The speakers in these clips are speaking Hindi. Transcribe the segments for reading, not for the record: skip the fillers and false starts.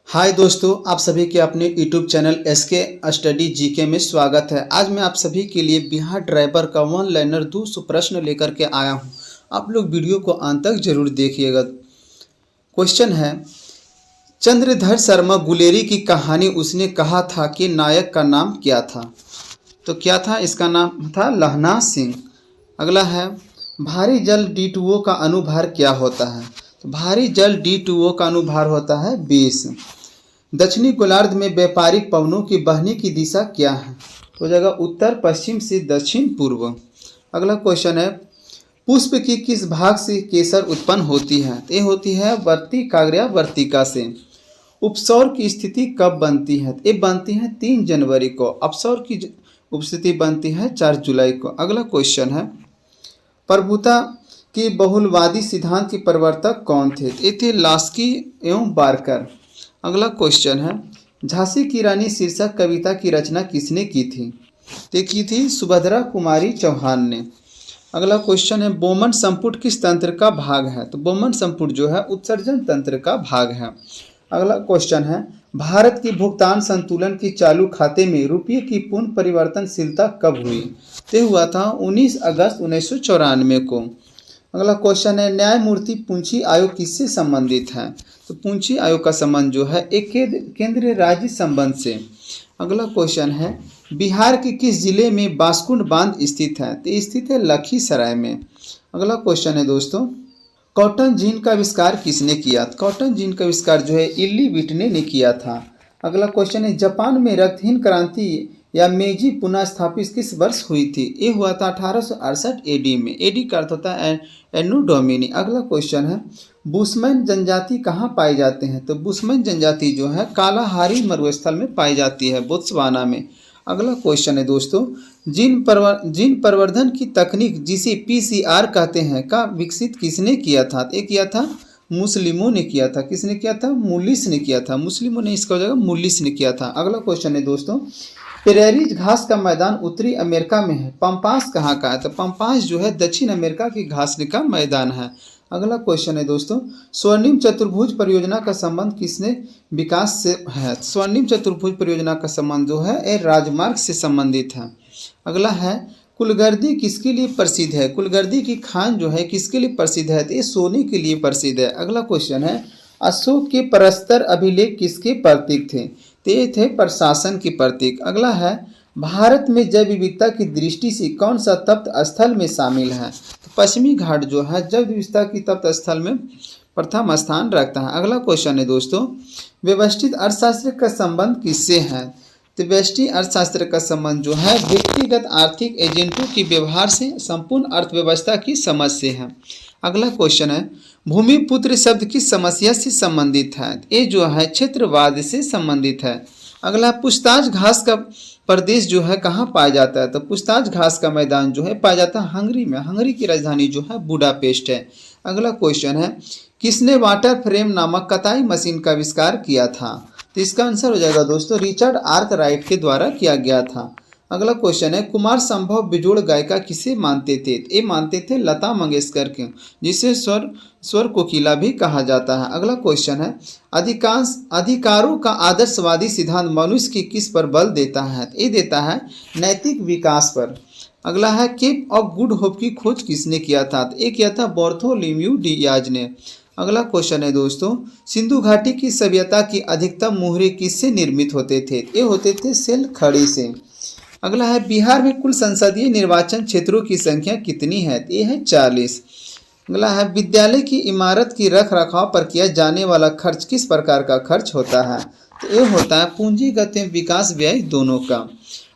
हाय दोस्तों, आप सभी के अपने YouTube channel SK study GK में स्वागत है। आज मैं आप सभी के लिए बिहार ड्राइवर का वन लाइनर 200 प्रश्न लेकर के आया हूं। आप लोग वीडियो को अंत तक जरूर देखिएगा। क्वेश्चन है, चंद्रधर शर्मा गुलेरी की कहानी उसने कहा था कि नायक का नाम क्या था? तो क्या था? इसका नाम था लहना सिंह। अगला है, भारी जल D2O का अनुभार क्या होता है? तो भारी जल D2O का अनुभार होता है 20। दक्षिणी गोलार्ध में व्यापारिक पवनों की बहने की दिशा क्या है? तो हो जाएगा उत्तर पश्चिम से दक्षिण पूर्व। अगला क्वेश्चन है, पुष्प की किस भाग से केसर उत्पन्न होती है? ये होती है वर्तिकाग्र वर्तिका से। उपसौर की स्थिति कब बनती है? ये बनती है 3 जनवरी को। अपसौर की उपस्थिति बनती है 4 जुलाई को। अगला क्वेश्चन है, प्रभुता की बहुलवादी सिद्धांत के प्रवर्तक कौन थे? ये थे लास्की एवं बारकर। अगला क्वेश्चन है, झांसी की रानी शीर्षक कविता की रचना किसने की थी? तो की थी सुभद्रा कुमारी चौहान ने। अगला क्वेश्चन है, बोमन संपुट किस तंत्र का भाग है? तो बोमन संपुट जो है उत्सर्जन तंत्र का भाग है। अगला क्वेश्चन है, भारत की भुगतान संतुलन की चालू खाते में रुपये की पूर्ण परिवर्तनशीलता कब हुई? तो हुआ था 19 अगस्त 1994 को। अगला क्वेश्चन है, न्यायमूर्ति पूंछी आयोग किससे संबंधित है? तो पूंछी आयोग का संबंध जो है एक केंद्रीय राज्य संबंध से। अगला क्वेश्चन है, बिहार के किस जिले में बांसकुंड बांध स्थित है? तो स्थित है लखीसराय में। अगला क्वेश्चन है दोस्तों, कॉटन जीन का आविष्कार किसने किया? कॉटन जीन का आविष्कार जो है इल्ली विटने ने किया था। अगला क्वेश्चन है, जापान में रक्तहीन क्रांति या मेजी पुनः स्थापित किस वर्ष हुई थी? ये हुआ था 1868 एडी में। एडी का अर्थ होता है एनो डोमिनी। अगला क्वेश्चन है, बुशमैन जनजाति कहाँ पाए जाते हैं? तो बुशमैन जनजाति जो है कालाहारी मरुस्थल में पाई जाती है, बोत्सवाना में। अगला क्वेश्चन है दोस्तों, जीन परिवर्धन की तकनीक जिसे PCR कहते हैं का विकसित किसने किया था? ये किया था मुस्लिमों ने किया था। किसने किया था? मुलिस ने किया था। मुस्लिमों ने इसका जगह मुलिस ने किया था। अगला क्वेश्चन है दोस्तों, प्रेरीज घास का मैदान उत्तरी अमेरिका में है, पंपास कहाँ का है? तो पंपास जो है दक्षिण अमेरिका की घास का मैदान है। अगला क्वेश्चन है दोस्तों, स्वर्णिम चतुर्भुज परियोजना का संबंध किसने विकास से है? स्वर्णिम चतुर्भुज परियोजना का संबंध जो है ये राजमार्ग से संबंधित है। अगला है, कुलगर्दी किसके लिए प्रसिद्ध है? कुलगर्दी की खान जो है किसके लिए प्रसिद्ध है? तो ये सोने के लिए प्रसिद्ध है। अगला क्वेश्चन है, अशोक के परस्तर अभिलेख किसके प्रतीक थे? तो ये थे प्रशासन के प्रतीक। अगला है, भारत में जैव विविधता की दृष्टि से कौन सा तप्त स्थल में शामिल है? तो पश्चिमी घाट जो है जैव विविधता की तप्त स्थल में प्रथम स्थान रखता है। अगला क्वेश्चन है दोस्तों, व्यवस्थित अर्थशास्त्र का संबंध किससे है? तो व्यष्टि अर्थशास्त्र का संबंध जो है व्यक्तिगत आर्थिक एजेंटों के व्यवहार से संपूर्ण अर्थव्यवस्था की समझ से है। अगला क्वेश्चन है, भूमिपुत्र शब्द किस समस्या से संबंधित है? ये जो है क्षेत्रवाद से संबंधित है। अगला, पूछताछ घास का प्रदेश जो है कहाँ पाया जाता है? तो पूछताछ घास का मैदान जो है पाया जाता है हंगरी में। हंगरी की राजधानी जो है बुडापेस्ट है। अगला क्वेश्चन है, किसने वाटर फ्रेम नामक कताई मशीन का आविष्कार किया था? तो इसका आंसर हो जाएगा दोस्तों रिचर्ड आर्कराइट के द्वारा किया गया था। अगला क्वेश्चन है, कुमार संभव बेजोड़ गायिका किसे मानते थे? ये मानते थे लता मंगेशकर के, जिसे स्वर कोकिला भी कहा जाता है। अगला क्वेश्चन है, अधिकांश अधिकारों का आदर्शवादी सिद्धांत मनुष्य की किस पर बल देता है? ये देता है नैतिक विकास पर। अगला है, केप ऑफ गुड होप की खोज किसने किया था? तो ये किया था बार्थोलोम्यू डियाज ने। अगला क्वेश्चन है दोस्तों, सिंधु घाटी की सभ्यता की अधिकतम मोहरे किससे निर्मित होते थे? ये होते थे सेल खड़ी से। अगला है, बिहार में कुल संसदीय निर्वाचन क्षेत्रों की संख्या कितनी है? ये है 40। अगला है, विद्यालय की इमारत की रख रखाव पर किया जाने वाला खर्च किस प्रकार का खर्च होता है? तो ये होता है पूंजीगत एवं विकास व्यय दोनों का।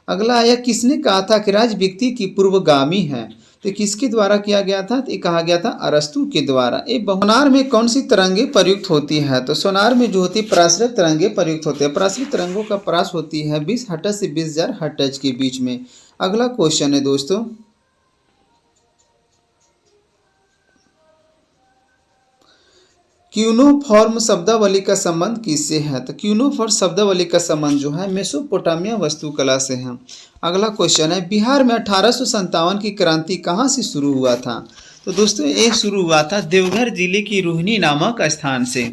अगला है, किसने कहा था कि राज्य व्यक्ति की पूर्वगामी है? तो किसके द्वारा किया गया था? तो ये कहा गया था अरस्तु के द्वारा। सोनार में कौन सी तरंगे प्रयुक्त होती है? तो सोनार में जो होती है पराश्रित तरंगे प्रयुक्त होते हैं। पराश्रित तरंगों का परास होती है 20 हर्ट्ज से 20,000 हर्ट्ज के बीच में। अगला क्वेश्चन है दोस्तों, क्यूनोफॉर्म शब्दावली का संबंध किससे है? तो क्यूनोफॉर्म शब्दावली का संबंध जो है मेसोपोटामिया वास्तुकला से है। अगला क्वेश्चन है, बिहार में 1857 की क्रांति कहाँ से शुरू हुआ था? तो दोस्तों ये शुरू हुआ था देवघर जिले की रोहिणी नामक स्थान से।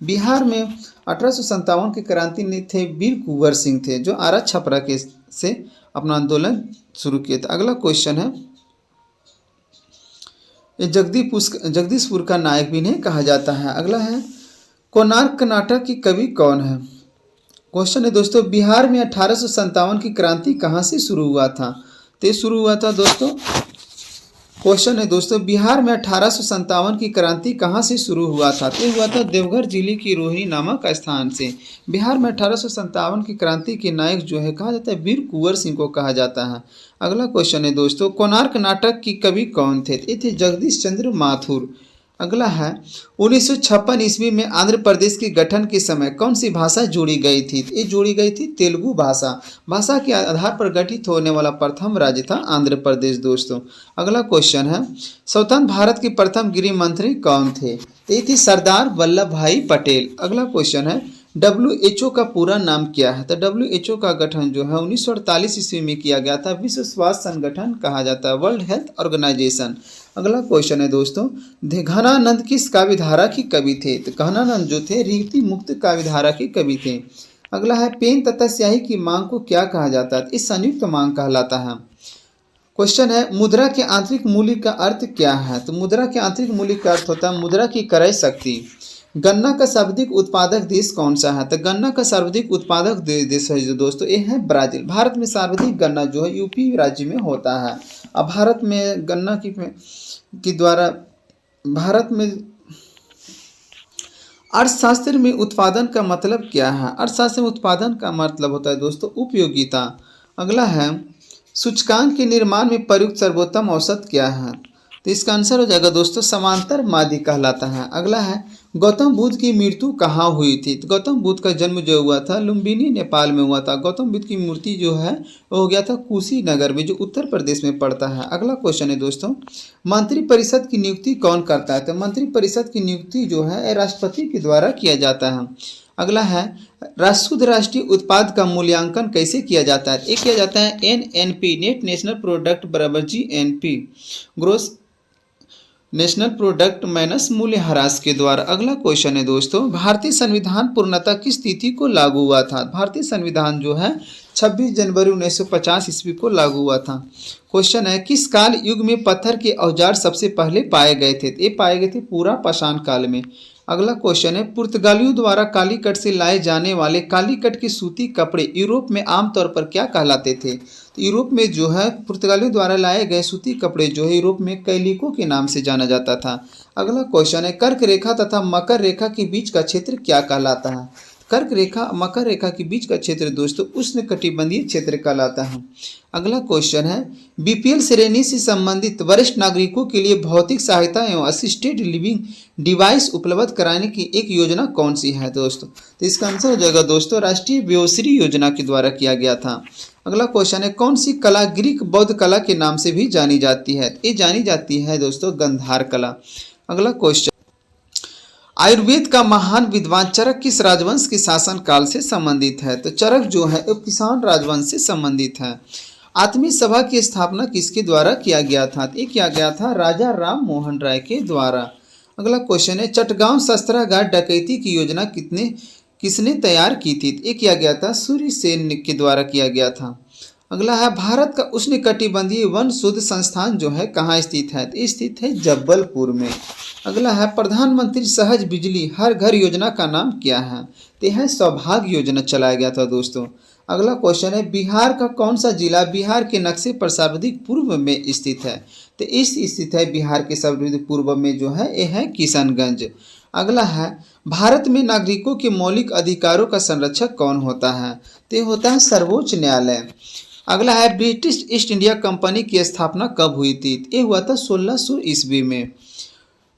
बिहार में 1857 के क्रांति ने थे वीर कुंवर सिंह थे, जो आरा छपरा के से अपना आंदोलन शुरू किए थे। अगला क्वेश्चन है, ये जगदीशपुर का नायक भी इन्हें कहा जाता है। अगला है, कोणार्क नाटक की कवि कौन है? क्वेश्चन है दोस्तों, बिहार में 1857 की क्रांति कहाँ से शुरू हुआ था? तो ये शुरू हुआ था दोस्तों, क्वेश्चन है दोस्तों, बिहार में 1857 की क्रांति कहाँ से शुरू हुआ था? तो हुआ था देवघर जिले की रोहिणी नामक स्थान से। बिहार में 1857 की क्रांति के नायक जो है कहा जाता है वीर कुंवर सिंह को कहा जाता है। अगला क्वेश्चन है दोस्तों, कोणार्क नाटक की कवि कौन थे? ये थे जगदीश चंद्र माथुर। अगला है, 1956 ईस्वी में आंध्र प्रदेश के गठन के समय कौन सी भाषा जोड़ी गई थी? ये जोड़ी गई थी तेलुगु भाषा। भाषा के आधार पर गठित होने वाला प्रथम राज्य था आंध्र प्रदेश दोस्तों। अगला क्वेश्चन है, स्वतंत्र भारत के प्रथम गृह मंत्री कौन थे? ये थी सरदार वल्लभ भाई पटेल। अगला क्वेश्चन है, WHO का पूरा नाम क्या है? तो WHO का गठन जो है 1948 ईस्वी में किया गया था। विश्व स्वास्थ्य संगठन कहा जाता है, वर्ल्ड हेल्थ ऑर्गेनाइजेशन। अगला क्वेश्चन है दोस्तों, घनानंद किस काव्य धारा के कवि थे? तो घनानंद जो थे रीति मुक्त काव्य धारा के कवि थे। अगला है, पेन तथा स्याही की मांग को क्या कहा जाता है? इस संयुक्त मांग कहलाता है। क्वेश्चन है, मुद्रा के आंतरिक मूल्य का अर्थ क्या है? तो मुद्रा के आंतरिक मूल्य का अर्थ होता है मुद्रा की क्रय शक्ति। गन्ना का सर्वाधिक उत्पादक देश कौन सा है? तो गन्ना का सर्वाधिक उत्पादक देश है जो दोस्तों ये है ब्राजील। भारत में सर्वाधिक गन्ना जो है यूपी राज्य में होता है। अब भारत में गन्ना की द्वारा भारत में अर्थशास्त्र में उत्पादन का मतलब क्या है? अर्थशास्त्र में उत्पादन का मतलब होता है दोस्तों उपयोगिता। अगला है, सूचकांक के निर्माण में प्रयुक्त सर्वोत्तम औसत क्या है? तो इसका आंसर हो जाएगा दोस्तों समांतर माध्य कहलाता है। अगला है, गौतम बुद्ध की मृत्यु कहाँ हुई थी? तो गौतम बुद्ध का जन्म जो हुआ था लुम्बिनी नेपाल में हुआ था। गौतम बुद्ध की मूर्ति जो है वो हो गया था कुशीनगर में, जो उत्तर प्रदेश में पड़ता है। अगला क्वेश्चन है दोस्तों, मंत्रिपरिषद की नियुक्ति कौन करता है? तो मंत्रिपरिषद की नियुक्ति जो है राष्ट्रपति के द्वारा किया जाता है। अगला है, शुद्ध राष्ट्रीय उत्पाद का मूल्यांकन कैसे किया जाता है? ये किया जाता है NNP, नेट नेशनल प्रोडक्ट बराबर GNP, gross national product minus मूल्य ह्रास के द्वारा। अगला क्वेश्चन है दोस्तों, भारतीय संविधान पूर्णतः किस तिथि को लागू हुआ था? भारतीय संविधान जो है 26 जनवरी 1950 ईस्वी को लागू हुआ था। क्वेश्चन है, किस काल युग में पत्थर के औजार सबसे पहले पाए गए थे? ये पाए गए थे पूरा पाषाण काल में। अगला क्वेश्चन है, पुर्तगालियों द्वारा कालीकट से लाए जाने वाले कालीकट के सूती कपड़े यूरोप में आमतौर पर क्या कहलाते थे? तो यूरोप में जो है पुर्तगालियों द्वारा लाए गए सूती कपड़े जो है यूरोप में कैलिको के नाम से जाना जाता था। अगला क्वेश्चन है, कर्क रेखा तथा मकर रेखा के बीच का क्षेत्र क्या कहलाता है? कर्क रेखा मकर रेखा के बीच का क्षेत्र दोस्तों उष्णकटिबंधीय क्षेत्र कहलाता है। अगला क्वेश्चन है, BPL श्रेणी से संबंधित वरिष्ठ नागरिकों के लिए भौतिक सहायता एवं असिस्टेड लिविंग डिवाइस उपलब्ध कराने की एक योजना कौन सी है दोस्तों? तो इसका आंसर हो जाएगा दोस्तों राष्ट्रीय वयोश्री योजना के द्वारा किया गया था। अगला क्वेश्चन है, कौन सी कला ग्रीक बौद्ध कला के नाम से भी जानी जाती है? ये जानी जाती है दोस्तों गंधार कला। अगला क्वेश्चन, आयुर्वेद का महान विद्वान चरक किस राजवंश के शासन काल से संबंधित है? तो चरक जो है वो किसान राजवंश से संबंधित है। आत्मीय सभा की स्थापना किसके द्वारा किया गया था? ये किया गया था राजा राम मोहन राय के द्वारा। अगला क्वेश्चन है, चटगांव शस्त्रागार डकैती की योजना किसने तैयार की थी? ये किया गया था सूर्यसेन के द्वारा किया गया था। अगला है, भारत का उष्णकटिबंधीय वन शोध संस्थान जो है कहाँ स्थित है? तो स्थित है जबलपुर में। अगला है, प्रधानमंत्री सहज बिजली हर घर योजना का नाम क्या है? तो यह सौभाग्य योजना चलाया गया था दोस्तों। अगला क्वेश्चन है, बिहार का कौन सा जिला बिहार के नक्शे पर सर्वाधिक पूर्व में स्थित है? तो इस स्थित है बिहार के सर्वाधिक पूर्व में जो है यह है किशनगंज। अगला है, भारत में नागरिकों के मौलिक अधिकारों का संरक्षक कौन होता है? तो यह होता है सर्वोच्च न्यायालय। अगला है, ब्रिटिश ईस्ट इंडिया कंपनी की स्थापना कब हुई थी? ये हुआ था 1600 ईस्वी में।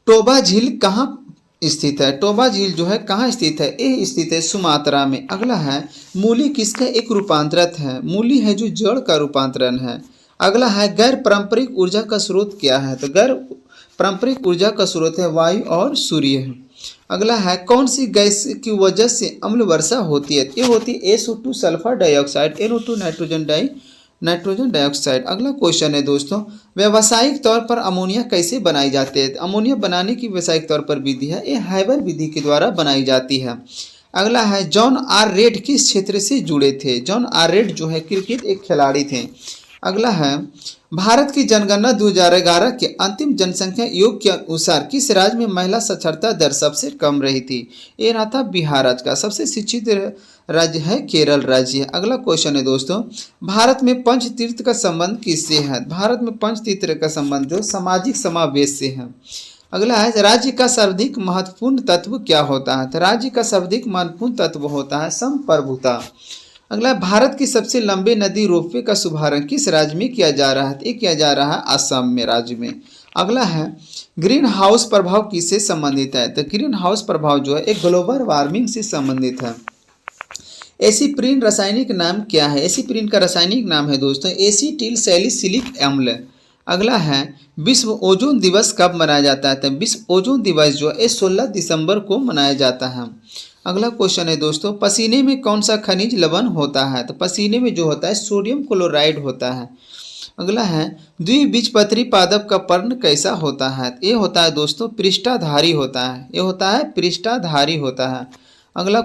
टोबा झील कहाँ स्थित है? टोबा झील जो है कहाँ स्थित है? ये स्थित है सुमात्रा में। अगला है, मूली किसका एक रूपांतरित है? मूली है जो जड़ का रूपांतरण है। अगला है, गैर पारंपरिक ऊर्जा का स्रोत क्या है? तो गैर पारंपरिक ऊर्जा का स्रोत है वायु और सूर्य है। अगला है, कौन सी गैस की वजह से अम्ल वर्षा होती है? ये होती है SO2 sulphur dioxide, NO2 nitrogen dioxide. अगला क्वेश्चन है दोस्तों, व्यावसायिक तौर पर अमोनिया कैसे बनाई जाती है? अमोनिया बनाने की व्यावसायिक तौर पर विधि है ये हाइबर विधि के द्वारा बनाई जाती है। अगला है जॉन आर रेड किस क्षेत्र से जुड़े थे? जॉन आर रेड जो है क्रिकेट एक खिलाड़ी थे। अगला है भारत की जनगणना 2011 के अंतिम जनसंख्या योग के अनुसार किस राज्य में महिला साक्षरता दर सबसे कम रही थी? ये रहा था बिहार राज्य का। सबसे शिक्षित राज्य है केरल राज्य। अगला क्वेश्चन है दोस्तों, भारत में पंचतीर्थ का संबंध किससे है? भारत में पंचतीर्थ का संबंध जो सामाजिक समावेश से है। अगला है राज्य का सर्वाधिक महत्वपूर्ण तत्व क्या होता है? तो राज्य का सर्वाधिक महत्वपूर्ण तत्व होता है संप्रभुता। अगला भारत की सबसे लंबे नदी रोपवे का शुभारंभ किस राज्य में किया जा रहा है? ये किया जा रहा है असम में राज्य में। अगला है ग्रीन हाउस प्रभाव किससे संबंधित है? तो ग्रीन हाउस प्रभाव जो है एक ग्लोबल वार्मिंग से संबंधित है। एसिप्रीन रासायनिक नाम क्या है? एसिप्रीन का रासायनिक नाम है दोस्तों एसिटिल सैलिसिलिक अम्ल। अगला है विश्व ओजोन दिवस कब मनाया जाता है? तो विश्व ओजोन दिवस जो है 16 दिसंबर को मनाया जाता है। अगला क्वेश्चन है दोस्तों, पसीने में कौन सा खनिज लवण होता है? तो पसीने में जो होता है सोडियम क्लोराइड होता है। अगला है द्विबीजपत्री पादप का पर्ण कैसा होता है? ये होता है दोस्तों पृष्ठाधारी होता है। ये होता है पृष्ठाधारी होता है। अगला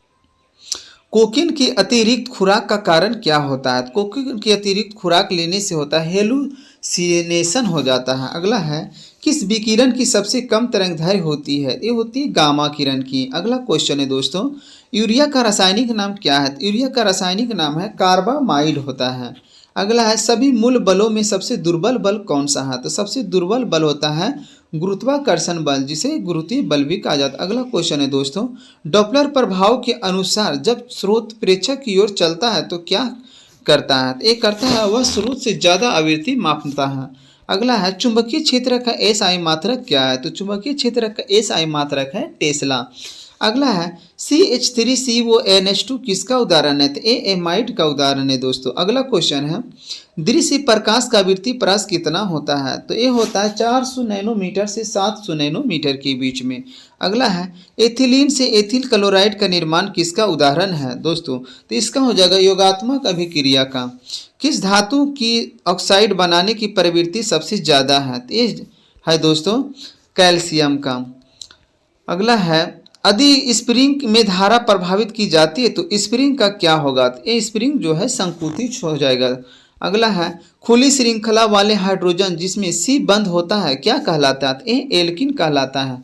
कोकीन की अतिरिक्त खुराक का कारण क्या होता है? कोकीन की अतिरिक्त खुराक लेने से होता है हेलुसिनेशन हो जाता है। अगला है किस विकिरण की सबसे कम तरंगदैर्घ्य होती है? ये होती है गामा किरण की। अगला क्वेश्चन है दोस्तों, यूरिया का रासायनिक नाम क्या है? यूरिया का रासायनिक नाम है कार्बामाइड होता है। अगला है सभी मूल बलों में सबसे दुर्बल बल कौन सा है? तो सबसे दुर्बल बल होता है गुरुत्वाकर्षण बल, जिसे गुरुत्वीय बल भी कहा जाता है। अगला क्वेश्चन है दोस्तों, डॉपलर प्रभाव के अनुसार जब स्रोत प्रेक्षक की ओर चलता है तो क्या करता है? ये करता है वह स्रोत से ज़्यादा आवृत्ति मापता है। अगला है चुंबकीय क्षेत्र का एसआई मात्रक क्या है? तो चुंबकीय क्षेत्र का एसआई मात्रक है टेस्ला। अगला है CH3CONH2 किसका उदाहरण है? तो ये एमाइड का उदाहरण है दोस्तों। अगला क्वेश्चन है दृश्य प्रकाश का आवृत्ति प्रकाश कितना होता है? तो ये होता है 400 नैनोमीटर से 700 नैनोमीटर के बीच में। अगला है एथिलीन से एथिल क्लोराइड का निर्माण किसका उदाहरण है दोस्तों? तो इसका हो जाएगा योगात्मक अभिक्रिया का। किस धातु की ऑक्साइड बनाने की प्रवृत्ति सबसे ज़्यादा है? तो ये है दोस्तों कैल्शियम का। अगला है यदि स्प्रिंग में धारा प्रभावित की जाती है तो स्प्रिंग का क्या होगा? तो ये स्प्रिंग जो है संकुचित हो जाएगा। अगला है खुली श्रृंखला वाले हाइड्रोजन जिसमें C बंद होता है क्या कहलाता है? तो ये एल्किन कहलाता है।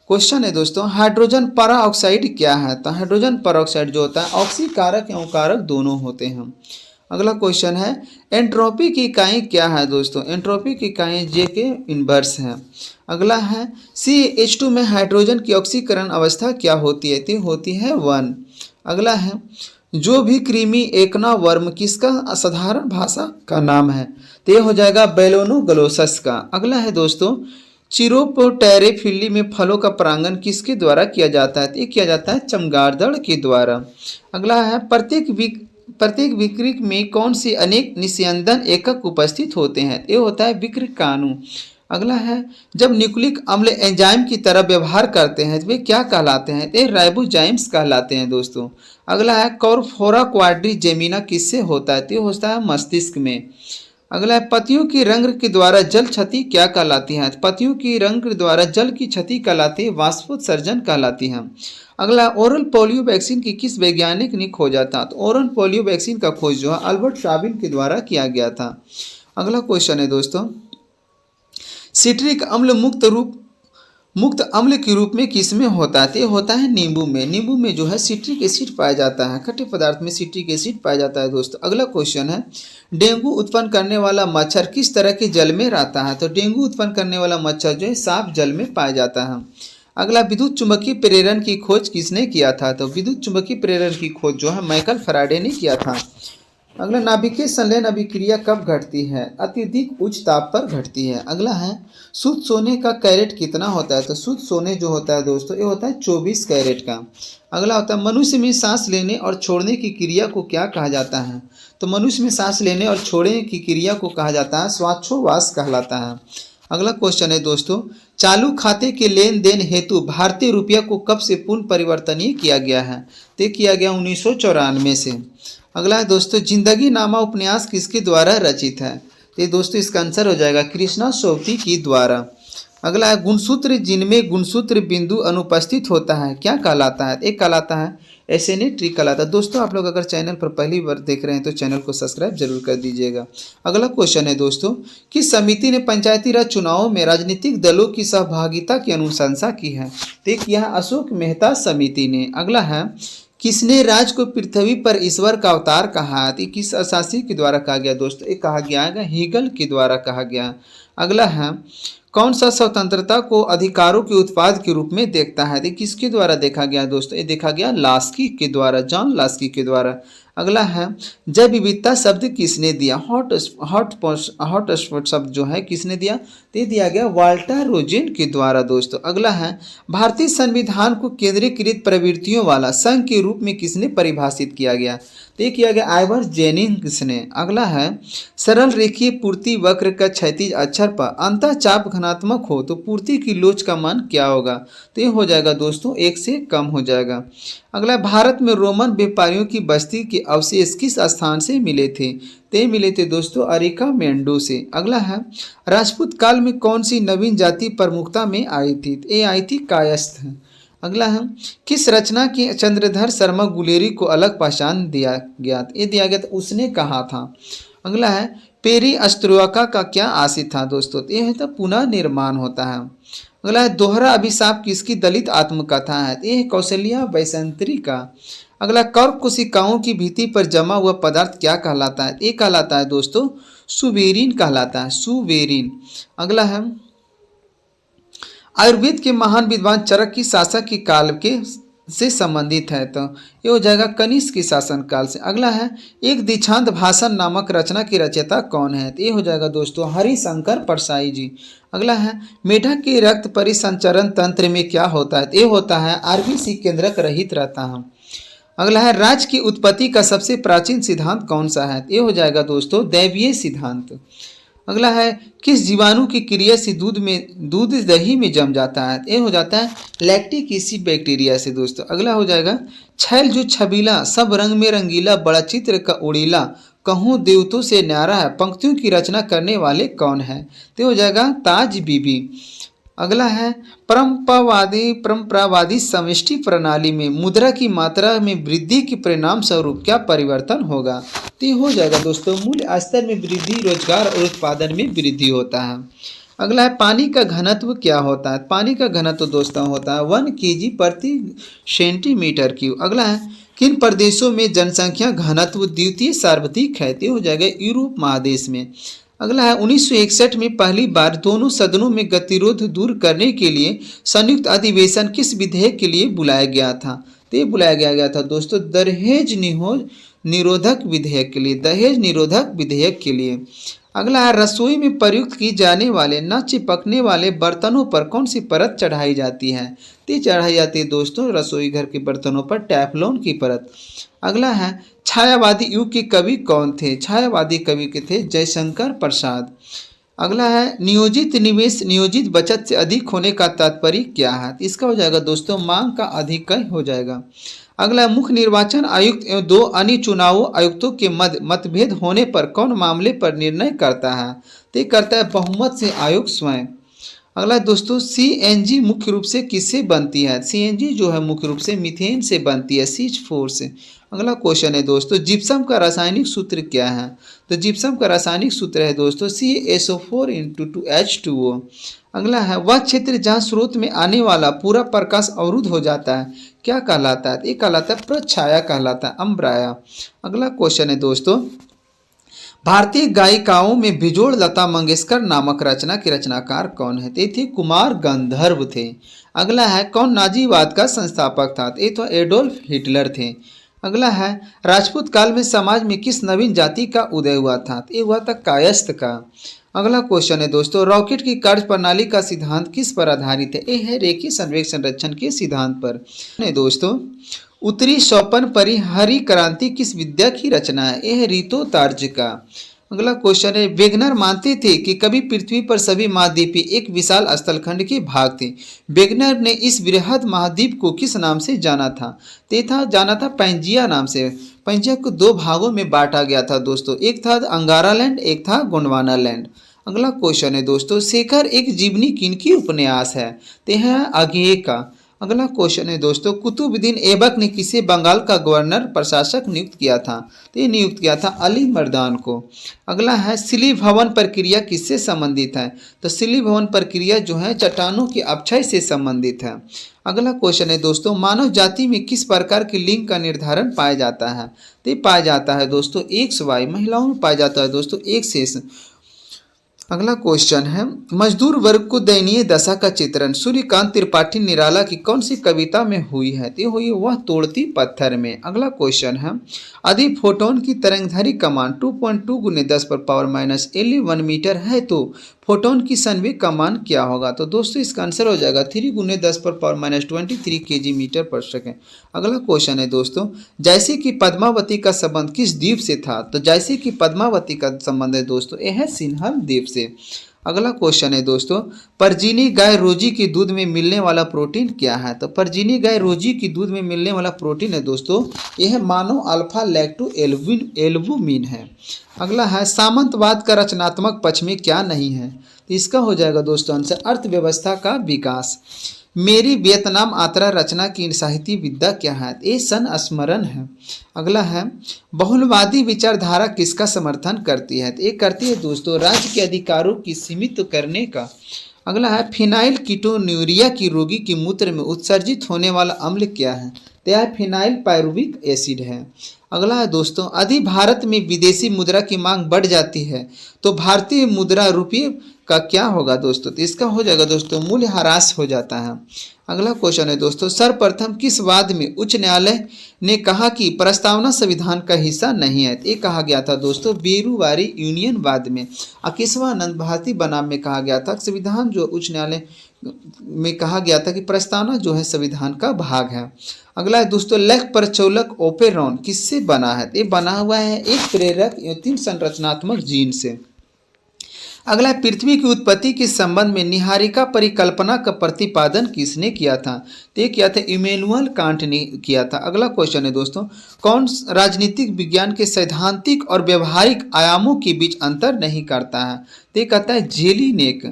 क्वेश्चन है दोस्तों, हाइड्रोजन परऑक्साइड क्या है? तो हाइड्रोजन परऑक्साइड जो होता है ऑक्सीकारक एवं कारक दोनों होते हैं। अगला क्वेश्चन है एंट्रोपी की इकाई क्या है दोस्तों? एंट्रोपी की इकाई J के इन्वर्स है। अगला है CH2 में हाइड्रोजन की ऑक्सीकरण अवस्था क्या होती है? तो होती है 1। अगला है जो भी कृमि एकना वर्म किसका असाधारण भाषा का नाम है? तो ये हो जाएगा बेलोनोग्लोसस का। अगला है दोस्तों चिरोपोटेरेफिली में फलों का परागण किसके द्वारा किया जाता है? तो ये किया जाता है चमगादड़ के द्वारा। अगला है प्रत्येक विक्रियक में कौन सी अनेक निस्यंदन एकक उपस्थित होते हैं? ये होता है विक्रियकाणु। अगला है जब न्यूक्लिक अम्ल एंजाइम की तरह व्यवहार करते हैं तो वे क्या कहलाते हैं? ये राइबोजाइम्स कहलाते हैं दोस्तों। अगला है कॉर्पोरा क्वाड्रिजेमिना किससे होता है? तो ये होता है मस्तिष्क में। अगला है पतियों की रंग के द्वारा जल क्षति क्या कहलाती है? पतियों की रंग के द्वारा जल की क्षति कहलाती है वाष्पोत्सर्जन कहलाती है। अगला ओरल पोलियो वैक्सीन की किस वैज्ञानिक ने खोजा था? तो ओरल पोलियो वैक्सीन का खोज जो है अल्बर्ट साबिन के द्वारा किया गया था। अगला क्वेश्चन है दोस्तों सिट्रिक अम्ल मुक्त अम्ल के रूप में किस में होता है? तो ये होता है नींबू में। नींबू में जो है सिट्रिक एसिड पाया जाता है, खट्टे पदार्थ में सिट्रिक एसिड पाया जाता है दोस्तों। अगला क्वेश्चन है डेंगू उत्पन्न करने वाला मच्छर किस तरह के जल में रहता है? तो डेंगू उत्पन्न करने वाला मच्छर जो है साफ जल में पाया जाता है। अगला विद्युत चुंबकीय प्रेरण की खोज किसने किया था? तो विद्युत चुंबकीय प्रेरण की खोज जो है माइकल फैराडे ने किया था। अगला नाभिकीय संलयन अभिक्रिया कब घटती है? अत्यधिक उच्च ताप पर घटती है। अगला है शुद्ध सोने का कैरेट कितना होता है? तो शुद्ध सोने जो होता है दोस्तों ये होता है 24 कैरेट का। अगला होता है मनुष्य में सांस लेने और छोड़ने की क्रिया को क्या कहा जाता है? तो मनुष्य में सांस लेने और छोड़ने की क्रिया को कहा जाता है श्वासोच्छ्वास कहलाता है। अगला क्वेश्चन है दोस्तों चालू खाते के लेन देन हेतु भारतीय रुपया को कब से पुनः परिवर्तनीय किया गया है? तो किया गया 1994 से। अगला है दोस्तों जिंदगी नामा उपन्यास किसके द्वारा रचित है? तो दोस्तों इसका आंसर हो जाएगा कृष्णा सोवती की द्वारा। अगला है गुणसूत्र, जिनमें गुणसूत्र बिंदु अनुपस्थित होता है क्या कहलाता है? एक कहलाता है एसेनी कहलाता है। दोस्तों आप लोग अगर चैनल पर पहली बार देख रहे हैं तो चैनल को सब्सक्राइब जरूर कर दीजिएगा। अगला क्वेश्चन है दोस्तों, किस समिति ने पंचायती राज चुनावों में राजनीतिक दलों की सहभागिता की अनुशंसा की है? तो यह अशोक मेहता समिति ने। अगला है, किसने राज को पृथ्वी पर ईश्वर का अवतार कहा? तो किस शासक के द्वारा कहा गया दोस्तों? ये कहा गया है हीगल के द्वारा कहा गया। अगला है, कौन सा स्वतंत्रता को अधिकारों के उत्पाद के रूप में देखता है? तो किसके द्वारा देखा गया दोस्तों? ये देखा गया लास्की के द्वारा, जॉन लास्की के द्वारा। अगला है, जैव विविधता शब्द किसने दिया? हॉटस्पॉट शब्द जो है किसने दिया? तो दिया गया वाल्टर रोजेन के द्वारा दोस्तों। अगला है, भारतीय संविधान को केंद्रीकृत प्रवृत्तियों वाला संघ के रूप में किसने परिभाषित किया गया? तो ये किया गया आइवर जेनिंग्स ने। अगला है, सरल रेखीय पूर्ति वक्र का क्षैतिज अक्षर पर अंतः चाप धनात्मक हो तो पूर्ति की लोच का मान क्या होगा? तो ये हो जाएगा दोस्तों 1 से कम हो जाएगा। अगला, भारत में रोमन व्यापारियों की बस्ती के अवशेष किस स्थान से मिले थे? ते मिले थे दोस्तों अरिका मेंडो से। अगला है, राजपूत काल में कौन सी नवीन जाति प्रमुखता में आई थी? ये आई थी कायस्थ। अगला है, किस रचना की चंद्रधर शर्मा गुलेरी को अलग पहचान दिया गया? ये दिया गया था, उसने कहा था। अगला है, पेरी अस्त्रोका का क्या आशय था दोस्तों? तो यह तो पुनः निर्माण होता है। अगला है, दोहरा अभिशाप किसकी दलित आत्मकथा है? ये है कौशल्या वैसंतरी का। अगला, कर्क कोशिकाओं की भित्ति पर जमा हुआ पदार्थ क्या कहलाता है? ये कहलाता है दोस्तों सुवेरिन कहलाता है, सुवेरिन। अगला है, आयुर्वेद के महान विद्वान चरक की शासक के काल के से संबंधित है, तो ये हो जाएगा कनिष्क के शासन काल से। अगला है, एक दीक्षांत भाषण नामक रचना की रचयिता कौन है? तो ये हो जाएगा दोस्तों हरिशंकर परसाई जी। अगला है, मेढक के रक्त परिसंचरण तंत्र में क्या होता है? तो ये होता है आरबीसी केंद्रक रहित रहता है। अगला है, राज्य की उत्पत्ति का सबसे प्राचीन सिद्धांत कौन सा है? तो ये हो जाएगा दोस्तों दैवीय सिद्धांत। अगला है, किस जीवाणु की क्रिया से दूध दही में जम जाता है? ये हो जाता है लैक्टिक एसिड बैक्टीरिया से दोस्तों। अगला हो जाएगा, छैल जो छबीला सब रंग में रंगीला बड़ा चित्र का उड़ीला कहूँ देवतों से न्यारा है पंक्तियों की रचना करने वाले कौन है? तो हो जाएगा ताज बीबी। अगला है, परंपरावादी समष्टि प्रणाली में मुद्रा की मात्रा में वृद्धि के परिणाम स्वरूप क्या परिवर्तन होगा? तो ये हो जाएगा दोस्तों मूल्य स्तर में वृद्धि, रोजगार और उत्पादन में वृद्धि होता है। अगला है, पानी का घनत्व क्या होता है? पानी का घनत्व दोस्तों होता है 1 kg प्रति सेंटीमीटर क्यूब। अगला है, किन प्रदेशों में जनसंख्या घनत्व द्वितीय सर्वाधिक है? तो हो जाएगा यूरोप महादेश में। अगला है, 1961 में पहली बार दोनों सदनों में गतिरोध दूर करने के लिए संयुक्त अधिवेशन किस विधेयक के लिए बुलाया गया था? तो ये बुलाया गया था दोस्तों दहेज निरोधक विधेयक के लिए, दहेज निरोधक विधेयक के लिए। अगला है, रसोई में प्रयुक्त की जाने वाले न चिपकने वाले बर्तनों पर कौन सी परत चढ़ाई जाती है? तो चढ़ाई जाती है दोस्तों रसोई घर के बर्तनों पर टेफ्लॉन की परत। अगला है, छायावादी युग के कवि कौन थे? छायावादी कवि के थे जयशंकर प्रसाद। अगला है, नियोजित निवेश नियोजित बचत से अधिक होने का तात्पर्य क्या है? इसका हो जाएगा दोस्तों मांग का अधिक हो जाएगा। अगला, मुख्य निर्वाचन आयुक्त एवं 2 अन्य चुनाव आयुक्तों के मध्य मतभेद होने पर कौन मामले पर निर्णय करता है? तो करता है बहुमत से आयोग स्वयं। अगला दोस्तों, CNG मुख्य रूप से किससे बनती है? CNG जो है मुख्य रूप से मीथेन से बनती है, CH4 से। अगला क्वेश्चन है दोस्तों, जिप्सम का रासायनिक सूत्र क्या है? तो जिप्सम का रासायनिक सूत्र है दोस्तों CaSO4 × 2H2O। अगला है, वह क्षेत्र जहाँ स्रोत में आने वाला पूरा प्रकाश अवरुद्ध हो जाता है क्या कहलाता है? ये कहलाता है प्रछाया कहलाता है, अम्ब्राया। अगला क्वेश्चन है दोस्तों, भारतीय गायिकाओं में बिजोड़ लता मंगेशकर नामक रचना के रचनाकार कौन है? ते थे कुमार गंधर्व थे। अगला है, कौन नाजीवाद का संस्थापक था? ये तो एडोल्फ हिटलर थे। अगला है, राजपूत काल में समाज में किस नवीन जाति का उदय हुआ था? ये हुआ था कायस्थ का। अगला क्वेश्चन है दोस्तों, रॉकेट की कार्य प्रणाली का सिद्धांत किस पर आधारित है? ये है रेखीय संवेग संरक्षण के सिद्धांत पर। दोस्तों, उत्तरी स्वपन परिहरी क्रांति किस विद्या की रचना है? यह है रीतोतार्ज का। अगला क्वेश्चन है, वेगनर मानते थे कि कभी पृथ्वी पर सभी महाद्वीप एक विशाल स्थलखंड के भाग थे। वेगनर ने इस बृहद महाद्वीप को किस नाम से जाना था? जाना था पैंजिया नाम से। पैंजिया को 2 भागों में बांटा गया था दोस्तों, एक था अंगारा लैंड, एक था गोंडवाना लैंड। अगला क्वेश्चन है दोस्तों, शेखर एक जीवनी किनकी उपन्यास है? तो यह है अज्ञेय का। अगला क्वेश्चन है दोस्तों, कुतुबुद्दीन ऐबक ने किसे बंगाल का गवर्नर प्रशासक नियुक्त किया था? तो ये नियुक्त किया था अली मर्दान को। अगला है, सिली भवन प्रक्रिया किससे संबंधित है? तो सिली भवन प्रक्रिया जो है चट्टानों के अपक्षय से संबंधित है। अगला क्वेश्चन है दोस्तों, मानव जाति में किस प्रकार के लिंग का निर्धारण पाया जाता है? तो ये पाया जाता है दोस्तों XY, महिलाओं में पाया जाता है दोस्तों X। अगला क्वेश्चन है, मजदूर वर्ग को दयनीय दशा का चित्रण सूर्यकांत त्रिपाठी निराला की कौन सी कविता में हुई है? तो हुई वह तोड़ती पत्थर में। अगला क्वेश्चन है, यदि फोटोन की तरंगधारी कमान 2.2 × 10⁻11 मीटर है तो फोटोन की संवेग का मान क्या होगा? तो दोस्तों इसका आंसर हो जाएगा 3 × 10⁻23 kg मीटर पर सेकेंड। अगला क्वेश्चन है दोस्तों, जैसे कि पद्मावती का संबंध किस द्वीप से था? तो जैसे कि पद्मावती का संबंध है दोस्तों यह है सिन्हल द्वीप से। अगला क्वेश्चन है दोस्तों, परजीनी गाय रोजी के दूध में मिलने वाला प्रोटीन क्या है? तो परजीनी गाय रोजी की दूध में मिलने वाला प्रोटीन है दोस्तों यह मानो अल्फा लैक्टो एल्बुमिन है। अगला है, सामंतवाद का रचनात्मक पक्ष में क्या नहीं है? तो इसका हो जाएगा दोस्तों आंसर अर्थव्यवस्था का विकास। मेरी वियतनाम यात्रा रचना की साहित्य विद्या क्या है? ये संस्मरण है। अगला है, बहुलवादी विचारधारा किसका समर्थन करती है? तो ये करती है दोस्तों राज्य के अधिकारों की सीमित करने का। अगला है, फिनाइल कीटोन्यूरिया की रोगी की मूत्र में उत्सर्जित होने वाला अम्ल क्या है? तो यह फिनाइल पायरुविक एसिड है। अगला है दोस्तों, यदि भारत में विदेशी मुद्रा की मांग बढ़ जाती है तो भारतीय मुद्रा रुपये का क्या होगा दोस्तों? तो इसका हो जाएगा दोस्तों मूल्य ह्रास हो जाता है। अगला क्वेश्चन है दोस्तों, सर्वप्रथम किस वाद में उच्च न्यायालय ने कहा कि प्रस्तावना संविधान का हिस्सा नहीं है? ये कहा गया था दोस्तों बेरूवारी यूनियन वाद में। केशवानंद भारती बनाम में कहा गया था संविधान जो उच्च न्यायालय में कहा गया था कि प्रस्तावना जो है संविधान का भाग है। अगला है दोस्तों, लेख प्रचोलक ओपेरॉन किससे बना है? ये बना हुआ है एक प्रेरक 3 संरचनात्मक जीन से। अगला है, पृथ्वी की उत्पत्ति के संबंध में निहारिका परिकल्पना का प्रतिपादन किसने किया था? तो ये किया था इमैनुअल कांट ने किया था। अगला क्वेश्चन है दोस्तों, कौन राजनीतिक विज्ञान के सैद्धांतिक और व्यवहारिक आयामों के बीच अंतर नहीं करता है? तो ये कहता है जेलिनेक।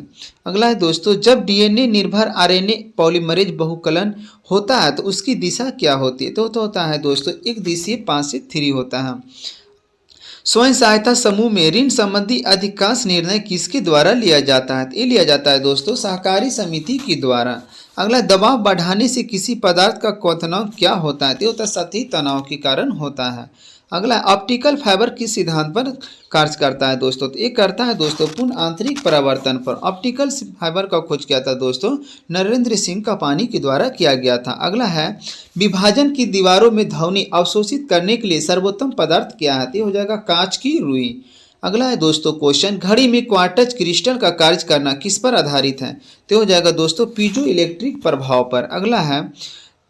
अगला है दोस्तों, जब DNA निर्भर RNA पॉलीमरेज बहुकलन होता है तो उसकी दिशा क्या होती है? तो होता है दोस्तों एक दिशीय 5 से 3 होता है। स्वयं सहायता समूह में ऋण संबंधी अधिकांश निर्णय किसके द्वारा लिया जाता है? ये लिया जाता है दोस्तों सहकारी समिति के द्वारा। अगला, दबाव बढ़ाने से किसी पदार्थ का क्वथनांक क्या होता है? तो होता है सतही तनाव के कारण होता है। अगला, ऑप्टिकल फाइबर किस सिद्धांत पर कार्य करता है दोस्तों? तो ये करता है दोस्तों पूर्ण आंतरिक परावर्तन पर। ऑप्टिकल फाइबर का खोज किया था दोस्तों नरेंद्र सिंह कापानी के द्वारा किया गया था। अगला है, विभाजन की दीवारों में ध्वनि अवशोषित करने के लिए सर्वोत्तम पदार्थ क्या है? तो हो जाएगा कांच की रुई। अगला है दोस्तों क्वेश्चन, घड़ी में क्वार्टज क्रिस्टल का कार्य करना किस पर आधारित है? तो हो जाएगा दोस्तों पीजो इलेक्ट्रिक प्रभाव पर। अगला है,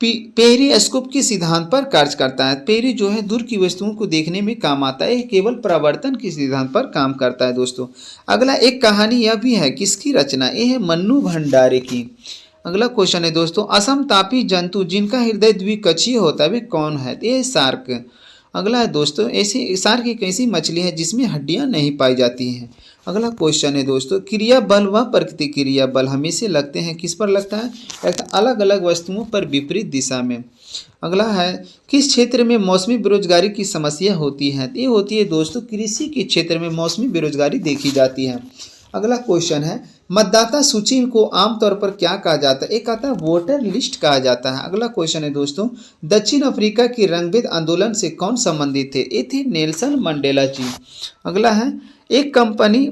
पेरिस्कोप के सिद्धांत पर कार्य करता है। पेरी जो है दूर की वस्तुओं को देखने में काम आता है, केवल परावर्तन के सिद्धांत पर काम करता है दोस्तों। अगला, एक कहानी यह भी है किसकी रचना? ये है मन्नू भंडारे की। अगला क्वेश्चन है दोस्तों, असमतापी जंतु जिनका हृदय द्विकक्षीय होता है वे कौन है? ये शार्क। अगला है दोस्तों, ऐसी शार्क एक ऐसी मछली है जिसमें हड्डियां नहीं पाई जाती हैं। अगला क्वेश्चन है दोस्तों, क्रिया बल व प्रतिक्रिया बल हमेशा लगते हैं किस पर लगता है? अलग अलग वस्तुओं पर विपरीत दिशा में। अगला है, किस क्षेत्र में मौसमी बेरोजगारी की समस्या होती है? ये होती है दोस्तों कृषि के क्षेत्र में मौसमी बेरोजगारी देखी जाती है। अगला क्वेश्चन है, मतदाता सूची को आमतौर पर क्या कहा जाता है? एक आता है वोटर लिस्ट कहा जाता है। अगला क्वेश्चन है दोस्तों, दक्षिण अफ्रीका की रंगभेद आंदोलन से कौन संबंधित थे? ये थे नेल्सन मंडेला जी। अगला है, एक कंपनी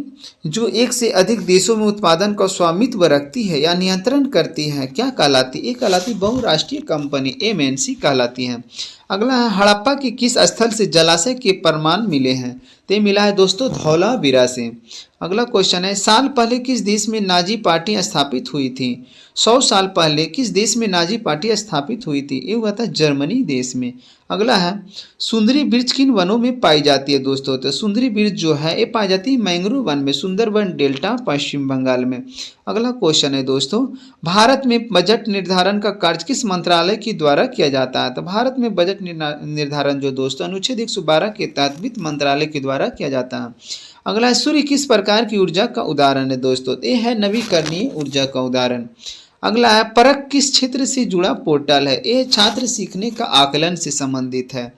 जो एक से अधिक देशों में उत्पादन का स्वामित्व रखती है या नियंत्रण करती है क्या कहलाती? ये कहलाती बहुराष्ट्रीय कंपनी MNC कहलाती है। अगला है, हड़प्पा के किस स्थल से जलाशय के प्रमाण मिले हैं? तो मिला है दोस्तों धौलावीरा से। अगला क्वेश्चन है, साल पहले किस देश में नाजी पार्टी स्थापित हुई थी? 100 साल पहले किस देश में नाजी पार्टी स्थापित हुई थी? ये हुआ था जर्मनी देश में। अगला है, सुंदरी वृक्ष किन वनों में पाई जाती है दोस्तों? तो सुंदरी वृक्ष जो है ये पाई जाती है मैंग्रोव वन में, सुंदरबन डेल्टा पश्चिम बंगाल में। अगला क्वेश्चन है दोस्तों, भारत में बजट निर्धारण का कार्य किस मंत्रालय के द्वारा किया जाता है? तो भारत में बजट बजट निर्धारण जो दोस्तों अनुच्छेद 112 के तहत वित्त मंत्रालय के द्वारा किया जाता है। अगला है, सूर्य किस प्रकार की ऊर्जा का उदाहरण है दोस्तों? ये है नवीकरणीय ऊर्जा का उदाहरण। अगला है, परख किस क्षेत्र से जुड़ा पोर्टल है? ये छात्र सीखने का आकलन से संबंधित है।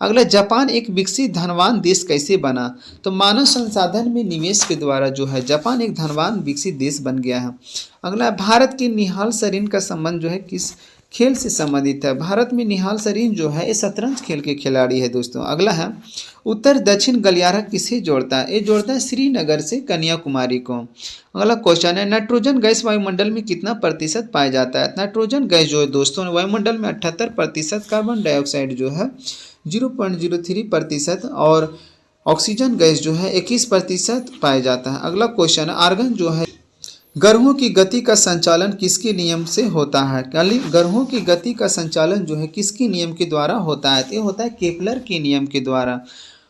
अगला, जापान एक विकसित धनवान देश कैसे बना? तो मानव संसाधन में निवेश के द्वारा जो है जापान एक धनवान विकसित देश बन गया है। अगला, भारत की निहाल सरीन का संबंध जो है किस खेल से संबंधित है? भारत में निहाल सरीन जो है ये शतरंज खेल के खिलाड़ी है दोस्तों। अगला है, उत्तर दक्षिण गलियारा किसे जोड़ता है? ये जोड़ता है श्रीनगर से कन्याकुमारी को। अगला क्वेश्चन है, नाइट्रोजन गैस वायुमंडल में कितना प्रतिशत पाया जाता है? नाइट्रोजन गैस जो है दोस्तों वायुमंडल में 78%, कार्बन डाइऑक्साइड जो है 0.03% और ऑक्सीजन गैस जो है 21% पाया जाता है। अगला क्वेश्चन है, आर्गन जो है ग्रहों की गति का संचालन किसके नियम से होता है? ग्रहों की गति का संचालन जो है किसके नियम के द्वारा होता है? ये होता है केपलर के नियम के द्वारा।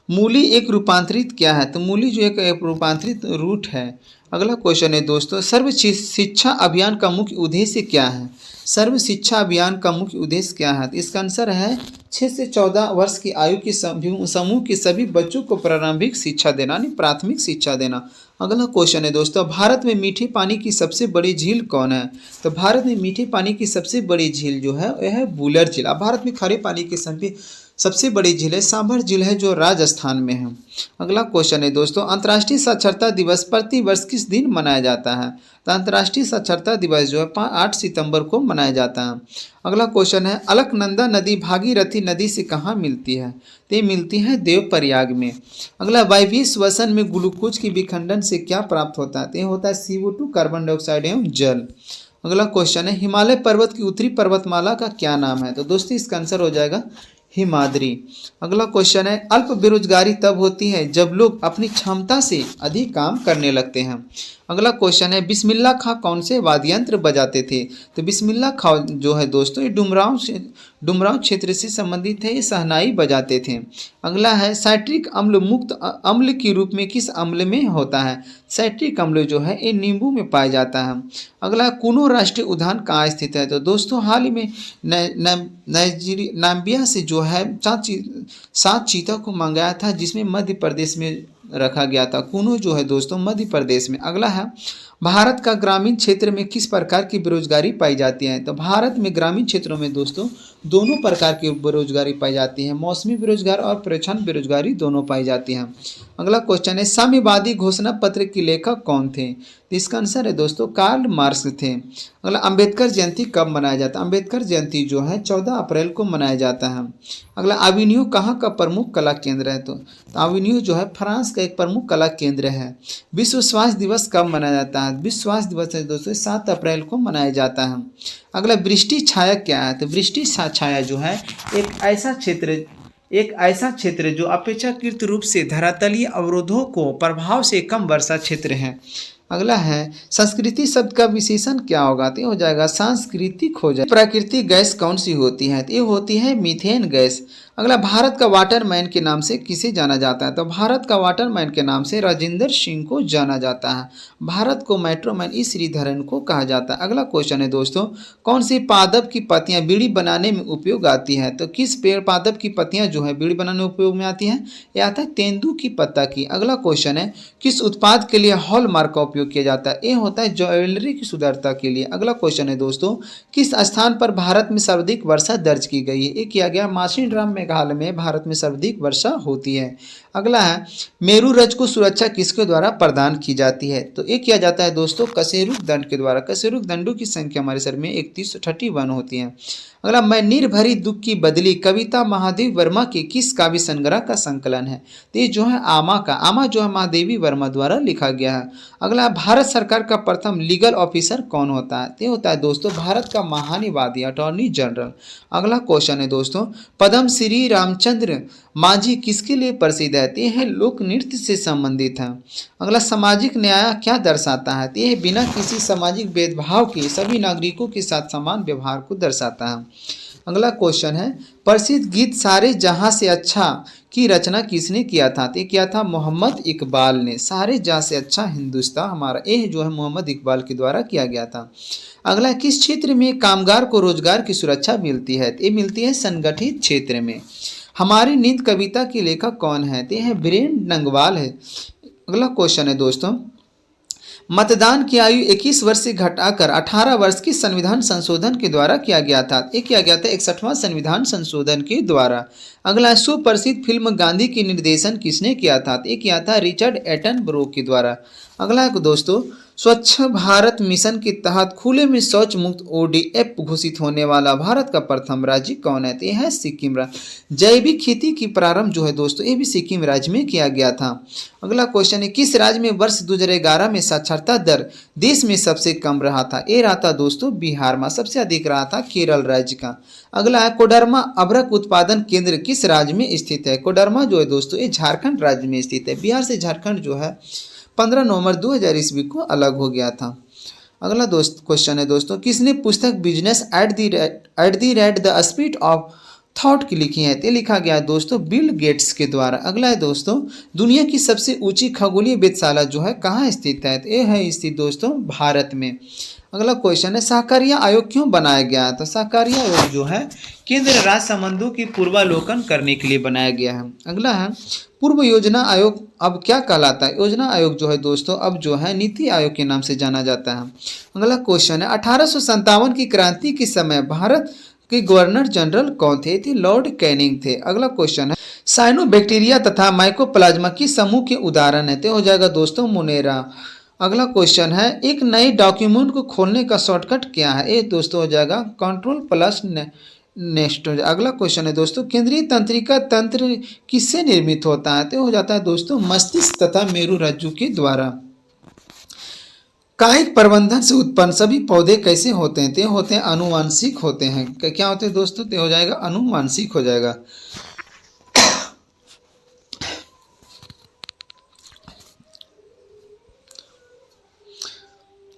मूली एक रूपांतरित क्या है? तो मूली जो एक रूपांतरित रूट है। अगला क्वेश्चन है दोस्तों, सर्व शिक्षा अभियान का मुख्य उद्देश्य क्या है? सर्व शिक्षा अभियान का मुख्य उद्देश्य क्या है? इसका आंसर है 6 से 14 वर्ष की आयु के समूह के सभी बच्चों को प्रारंभिक शिक्षा देना यानी प्राथमिक शिक्षा देना। अगला क्वेश्चन है दोस्तों, भारत में मीठे पानी की सबसे बड़ी झील कौन है? तो भारत में मीठे पानी की सबसे बड़ी झील जो है वह है वुलर झील। अब भारत में खारे पानी की सबसे बड़ी झील है सांभर झील है जो राजस्थान में है। अगला क्वेश्चन है दोस्तों, अंतर्राष्ट्रीय साक्षरता दिवस प्रति वर्ष किस दिन मनाया जाता है? तो अंतर्राष्ट्रीय साक्षरता दिवस जो है 8 सितंबर को मनाया जाता है। अगला क्वेश्चन है, अलकनंदा नदी भागीरथी नदी से कहाँ मिलती है? तो मिलती है देवप्रयाग में। अगला, वायवीय श्वसन में ग्लूकोज की विखंडन से क्या प्राप्त होता है? तो ये होता है CO2 कार्बन डाइऑक्साइड एवं जल। अगला क्वेश्चन है, हिमालय पर्वत की उत्तरी पर्वतमाला का क्या नाम है? तो दोस्तों इसका आंसर हो जाएगा हिमाद्री। अगला क्वेश्चन है, अल्प बेरोजगारी तब होती है जब लोग अपनी क्षमता से अधिक काम करने लगते हैं। अगला क्वेश्चन है, बिस्मिल्लाह खां कौन से वाद्य यंत्र बजाते थे? तो बिस्मिल्लाह खां जो है दोस्तों ये डुमरांव क्षेत्र से संबंधित है, ये शहनाई बजाते थे। अगला है, साइट्रिक अम्ल मुक्त अम्ल के रूप में किस अम्ल में होता है? साइट्रिक अम्ल जो है ये नींबू में पाया जाता है। अगला, कुनो राष्ट्रीय उद्यान कहाँ स्थित है? तो दोस्तों हाल ही में नाम्बिया से जो है 7 चीता को मंगाया था जिसमें मध्य प्रदेश में रखा गया था। कुनो जो है दोस्तों मध्य प्रदेश में। अगला है, भारत का ग्रामीण क्षेत्र में किस प्रकार की बेरोजगारी पाई जाती है? तो भारत में ग्रामीण क्षेत्रों में दोस्तों दोनों प्रकार की बेरोजगारी पाई जाती है, मौसमी बेरोजगार और परिक्षण बेरोजगारी दोनों पाई जाती हैं। अगला क्वेश्चन है, साम्यवादी घोषणा पत्र के लेखक कौन थे? तो इसका आंसर है दोस्तों कार्ल मार्क्स थे। अगला, अम्बेडकर जयंती कब मनाया जाता है? अम्बेडकर जयंती जो है 14 अप्रैल को मनाया जाता है। अगला, अविनियो कहाँ का प्रमुख कला केंद्र है? तो अविनियो जो है फ्रांस का एक प्रमुख कला केंद्र है। विश्व स्वास्थ्य दिवस कब मनाया जाता है? विश्व स्वास्थ्य दिवस है दोस्तों 7 अप्रैल को मनाया जाता है। अगला, वृष्टि छाया क्या है? तो वृष्टि छाया जो है एक ऐसा क्षेत्र जो अपेक्षाकृत रूप से धरातलीय अवरोधों को प्रभाव से कम वर्षा क्षेत्र है। अगला है, संस्कृति शब्द का विशेषण क्या होगा? तो ये हो जाएगा सांस्कृतिक हो जाएगा। प्राकृतिक गैस कौन सी होती है? तो ये होती है मीथेन गैस। अगला, भारत का वाटरमैन के नाम से किसे जाना जाता है? तो भारत का वाटरमैन के नाम से राजेंद्र सिंह को जाना जाता है। भारत को मेट्रोमैन इस श्रीधरन को कहा जाता है। अगला क्वेश्चन है दोस्तों, कौन सी पादप की पत्तियां बीड़ी बनाने में उपयोग आती है? तो किस पेड़ पादप की पत्तियां जो है बीड़ी बनाने में उपयोग में आती हैं? ये आता है तेंदू की पत्ता की। अगला क्वेश्चन है, किस उत्पाद के लिए हॉलमार्क का उपयोग किया जाता है? ये होता है ज्वेलरी की सुंदरता के लिए। अगला क्वेश्चन है दोस्तों, किस स्थान पर भारत में सर्वाधिक वर्षा दर्ज की गई है? ये किया गया मासिनराम मेघालय में भारत में सर्वाधिक वर्षा होती है। अगला है, मेरू रज को सुरक्षा किसके द्वारा प्रदान की जाती है? तो ये किया जाता है दोस्तों कशेरुक दंड के द्वारा। कशेरुक दंडों की संख्या हमारे शरीर में 31 होती है। अगला, मैं निर्भरी दुख की बदली कविता महादेवी वर्मा के किस काव्य संग्रह का संकलन है? तो ये जो है आमा जो है महादेवी वर्मा द्वारा लिखा गया है। अगला, भारत सरकार का प्रथम लीगल ऑफिसर कौन होता है? तो ये होता है दोस्तों भारत का महानिवादी अटॉर्नी जनरल। अगला क्वेश्चन है दोस्तों, पद्म श्री रामचंद्र मांझी किसके लिए प्रसिद्ध है? तो यह लोक नृत्य से संबंधित है। अगला, सामाजिक न्याय क्या दर्शाता है? तो यह बिना किसी सामाजिक भेदभाव के सभी नागरिकों के साथ समान व्यवहार को दर्शाता है। अगला क्वेश्चन है, प्रसिद्ध गीत सारे जहां से अच्छा की रचना किसने किया था? तो ये किया था मोहम्मद इकबाल ने। सारे जहाँ से अच्छा हिंदुस्तान हमारा, ये जो है मोहम्मद इकबाल के द्वारा किया गया था। अगला, किस क्षेत्र में कामगार को रोजगार की सुरक्षा मिलती है? तो ये मिलती है संगठित क्षेत्र में। हमारी नींद कविता के लेखक कौन है? तो ये है वीरेंद्र नंगवाल है। अगला क्वेश्चन है दोस्तों, मतदान की आयु 21 वर्ष से घटाकर 18 वर्ष की संविधान संशोधन के द्वारा किया गया था। ये किया गया था 61वां संविधान संशोधन के द्वारा। अगला, सुप्रसिद्ध फिल्म गांधी की निर्देशन किसने किया था? ये किया था रिचर्ड एटनबरो के द्वारा। अगला दोस्तों, स्वच्छ भारत मिशन के तहत खुले में शौच मुक्त ODF घोषित होने वाला भारत का प्रथम राज्य कौन है? तो यह है सिक्किम राज्य। जैविक खेती की प्रारंभ जो है दोस्तों, ये भी सिक्किम राज्य में किया गया था। अगला क्वेश्चन है, किस राज्य में वर्ष 2011 में साक्षरता दर देश में सबसे कम रहा था? ये रहा था दोस्तों बिहार में, सबसे अधिक रहा था केरल राज्य का। अगला है, कोडरमा अभ्रक उत्पादन केंद्र किस राज्य में स्थित है? कोडरमा जो है दोस्तों, ये झारखंड राज्य में स्थित है। बिहार से झारखंड जो है 15 नवंबर 2000 ईस्वी को अलग हो गया था। अगला क्वेश्चन है दोस्तों, किसने पुस्तक business at the rate the speed of thought की लिखी है? तो लिखा गया है दोस्तों बिल गेट्स के द्वारा। अगला है दोस्तों, दुनिया की सबसे ऊंची खगोलीय वेधशाला जो है कहाँ स्थित है? तो ये है स्थित दोस्तों भारत में। अगला क्वेश्चन है, सहकारिता आयोग क्यों बनाया गया? तो सहकारिता आयोग जो है केंद्र राज्य संबंधों की पूर्वालोकन करने के लिए बनाया गया है। अगला है, पूर्व योजना आयोग अब क्या कहलाता है? योजना आयोग जो है दोस्तों अब जो है नीति आयोग के नाम से जाना जाता है। अगला क्वेश्चन है, 1857 की क्रांति के समय भारत के गवर्नर जनरल कौन थे? थे लॉर्ड कैनिंग थे। अगला क्वेश्चन है, साइनोबैक्टीरिया तथा माइकोप्लाज्मा की समूह के उदाहरण है? तो हो जाएगा दोस्तों मोनेरा। अगला क्वेश्चन है, एक नई डॉक्यूमेंट को खोलने का शॉर्टकट क्या है? ये दोस्तों हो जाएगा कंट्रोल+ नेक्स्ट। अगला क्वेश्चन है दोस्तों, केंद्रीय तंत्रिका तंत्र किससे निर्मित होता है? तो हो जाता है दोस्तों मस्तिष्क तथा मेरु रज्जु के द्वारा। कायिक प्रबंधन से उत्पन्न सभी पौधे कैसे होते हैं? तो होते हैं आनुवांशिक होते हैं। क्या होते हैं दोस्तों? तो हो जाएगा आनुवांशिक हो जाएगा।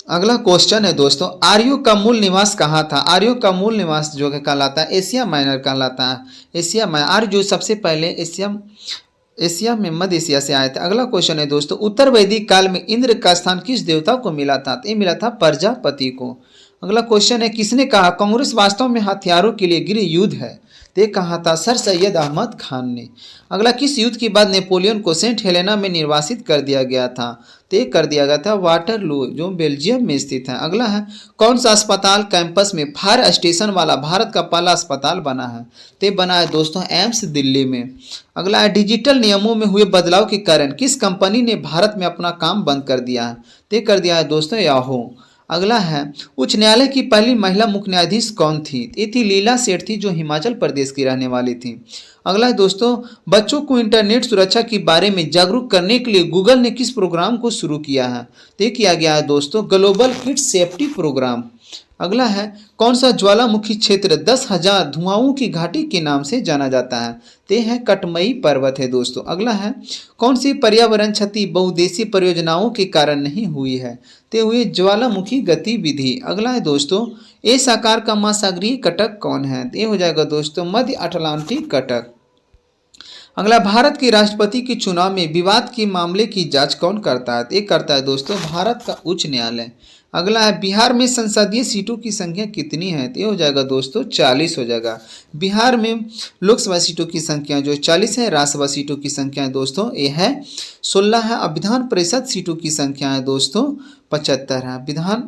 अगला क्वेश्चन है दोस्तों, आर्यों का मूल निवास कहाँ था? आर्यों का मूल निवास जो है कहलाता है एशिया माइनर कहलाता है। एशिया माइनर, आर्य जो सबसे पहले एशिया में मध्य एशिया से आए थे। अगला क्वेश्चन है दोस्तों, उत्तर वैदिक काल में इंद्र का स्थान किस देवता को मिला था? तो ये मिला था प्रजापति को। अगला क्वेश्चन है, किसने कहा कांग्रेस वास्तव में हथियारों के लिए गृह युद्ध है? ते कहा था सर सैयद अहमद खान ने। अगला, किस युद्ध के बाद नेपोलियन को सेंट हेलेना में निर्वासित कर दिया गया था? ते कर दिया गया था वाटरलू जो बेल्जियम में स्थित है। अगला है, कौन सा अस्पताल कैंपस में फायर स्टेशन वाला भारत का पहला अस्पताल बना है? ते बना है दोस्तों एम्स दिल्ली में। अगला है, डिजिटल नियमों में हुए बदलाव के कारण किस कंपनी ने भारत में अपना काम बंद कर दिया है? ते कर दिया है दोस्तों याहू। अगला है, उच्च न्यायालय की पहली महिला मुख्य न्यायाधीश कौन थी? ये थी लीला सेठ थी जो हिमाचल प्रदेश की रहने वाली थी। अगला है दोस्तों, बच्चों को इंटरनेट सुरक्षा के बारे में जागरूक करने के लिए गूगल ने किस प्रोग्राम को शुरू किया है? तो ये किया गया है दोस्तों ग्लोबल किड्स सेफ्टी प्रोग्राम। अगला है, कौन सा ज्वालामुखी क्षेत्र 10,000 धुआंओं की घाटी के नाम से जाना जाता है? ते है कटमई पर्वत है दोस्तों। अगला है, कौन सी पर्यावरण क्षति बहुउद्देशीय परियोजनाओं के कारण नहीं हुई है? ते हुई ज्वालामुखी गतिविधि। अगला है दोस्तों, इस आकार का महासागरीय कटक कौन है? ये हो जाएगा दोस्तों मध्य अटलांटिक कटक। अगला, भारत के राष्ट्रपति के चुनाव में विवाद के मामले की जांच कौन करता है? ये करता है दोस्तों भारत का उच्च न्यायालय। अगला है, बिहार में संसदीय सीटों की संख्या कितनी है? तो ये हो जाएगा दोस्तों 40 हो जाएगा। बिहार में लोकसभा सीटों की संख्या जो 40 है, राज्यसभा सीटों की संख्या है दोस्तों ये है 16 है। अब विधान परिषद सीटों की संख्या है दोस्तों 75 है। विधान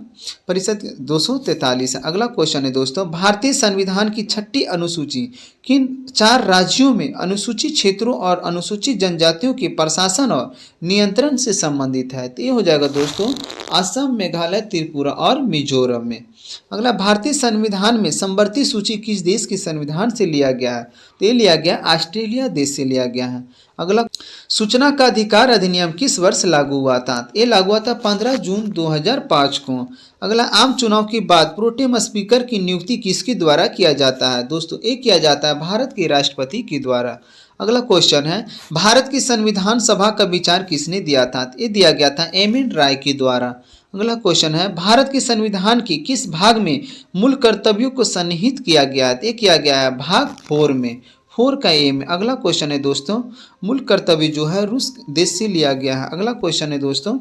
परिषद 243 है। अगला क्वेश्चन है दोस्तों, भारतीय संविधान की 6ठी अनुसूची किन 4 राज्यों में अनुसूचित क्षेत्रों और अनुसूचित जनजातियों के प्रशासन और नियंत्रण से संबंधित है? तो ये हो जाएगा दोस्तों असम, मेघालय, त्रिपुरा और मिजोरम में। अगला, भारतीय संविधान में समवर्ती सूची किस देश के संविधान से लिया गया है? तो ये लिया गया ऑस्ट्रेलिया देश से लिया गया है। अगला, सूचना का अधिकार अधिनियम किस वर्ष लागू हुआ था? ये लागू हुआ था 15 जून 2005 को। अगला, आम चुनाव के बाद प्रोटेम स्पीकर की नियुक्ति किसके द्वारा किया जाता है? दोस्तों ये किया जाता है भारत के राष्ट्रपति के द्वारा। अगला क्वेश्चन है, भारत की संविधान सभा का विचार किसने दिया था? ये दिया गया था एम.एन. राय के द्वारा। अगला क्वेश्चन है, भारत के संविधान के किस भाग में मूल कर्तव्यों को सन्निहित किया गया है? ये किया गया है भाग 4 में। 4 का ए में। अगला क्वेश्चन है दोस्तों, मूल कर्तव्य जो है रूस देश से लिया गया है। अगला क्वेश्चन है दोस्तों,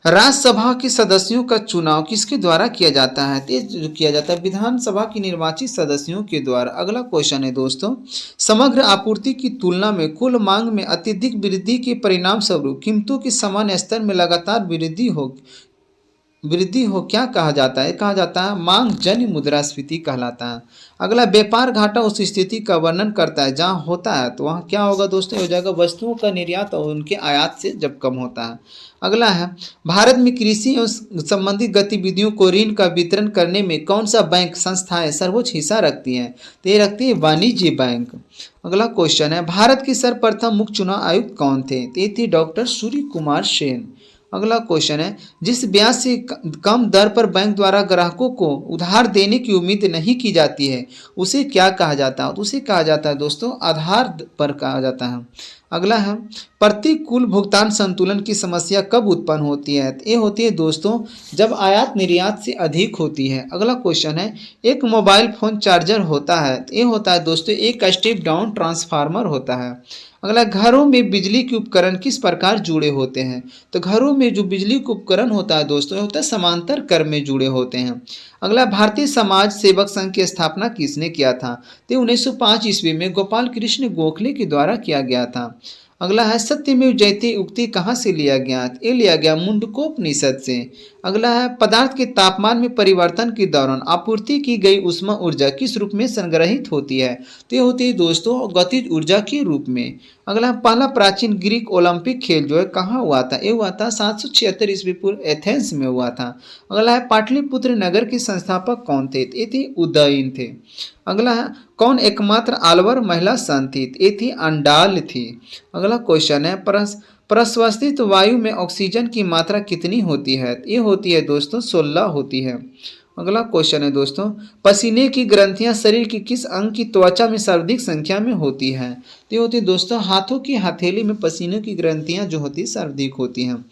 राज्यसभा के सदस्यों का चुनाव किसके द्वारा किया जाता है? तो ये जो किया जाता है विधानसभा की निर्वाचित सदस्यों के द्वारा। अगला क्वेश्चन है दोस्तों, समग्र आपूर्ति की तुलना में कुल मांग में अत्यधिक वृद्धि के परिणाम स्वरूप कीमतों के समान स्तर में लगातार वृद्धि हो क्या कहा जाता है? कहा जाता है मांग जन्य मुद्रास्फीति कहलाता है। अगला, व्यापार घाटा उस स्थिति का वर्णन करता है जहां होता है तो वहां क्या होगा दोस्तों? हो जाएगा वस्तुओं का निर्यात और उनके आयात से जब कम होता है। अगला है, भारत में कृषि एवं संबंधित गतिविधियों को ऋण का वितरण करने में कौन सा बैंक संस्थाएं सर्वोच्च हिस्सा रखती हैं? तो ये रखती है वाणिज्य बैंक। अगला क्वेश्चन है, भारत के सर्वप्रथम मुख्य चुनाव आयुक्त कौन थे? तो ये थे डॉक्टर सूर्य कुमार सेन। अगला क्वेश्चन है, जिस ब्याज से कम दर पर बैंक द्वारा ग्राहकों को उधार देने की उम्मीद नहीं की जाती है उसे क्या कहा जाता है? तो उसे कहा जाता है दोस्तों आधार पर कहा जाता है। अगला है, प्रतिकूल भुगतान संतुलन की समस्या कब उत्पन्न होती है? तो ये होती है दोस्तों जब आयात निर्यात से अधिक होती है। अगला क्वेश्चन है, एक मोबाइल फोन चार्जर होता है तो ये होता है दोस्तों एक स्टेप डाउन ट्रांसफार्मर होता है। अगला, घरों में बिजली के उपकरण किस प्रकार जुड़े होते हैं? तो घरों में जो बिजली का उपकरण होता है दोस्तों होता है समांतर क्रम में जुड़े होते हैं। अगला, भारतीय समाज सेवक संघ की स्थापना किसने किया था? तो 1905 ईस्वी में गोपाल कृष्ण गोखले के द्वारा किया गया था। अगला है, सत्यमेव जयते उक्ति कहाँ से लिया गया? ये लिया गया मुंडकोपनिषद से। अगला है, पदार्थ के तापमान में परिवर्तन के दौरान आपूर्ति की गई ऊष्मा ऊर्जा किस रूप में संग्रहित होती है? तो ये होती है दोस्तों गतिज ऊर्जा के रूप में। अगला, पहला प्राचीन ग्रीक ओलंपिक खेल जो है कहाँ हुआ था? ये हुआ था 776 ईस्वी पूर्व एथेंस में हुआ था। अगला है, पाटलिपुत्र नगर के संस्थापक कौन थे? ये थे उदयन थे। अगला है, कौन एकमात्र आलवर महिला संत थी? ये थी अंडाल थी। अगला क्वेश्चन है, प्रश्वसित वायु में ऑक्सीजन की मात्रा कितनी होती है? ये होती है दोस्तों 16 होती है। अगला क्वेश्चन है दोस्तों, पसीने की ग्रंथियां शरीर की किस अंग की त्वचा में सर्वाधिक संख्या में होती है? तो ये होती है दोस्तों हाथों की हथेली में पसीने की ग्रंथियां जो होती है सर्वाधिक होती हैं।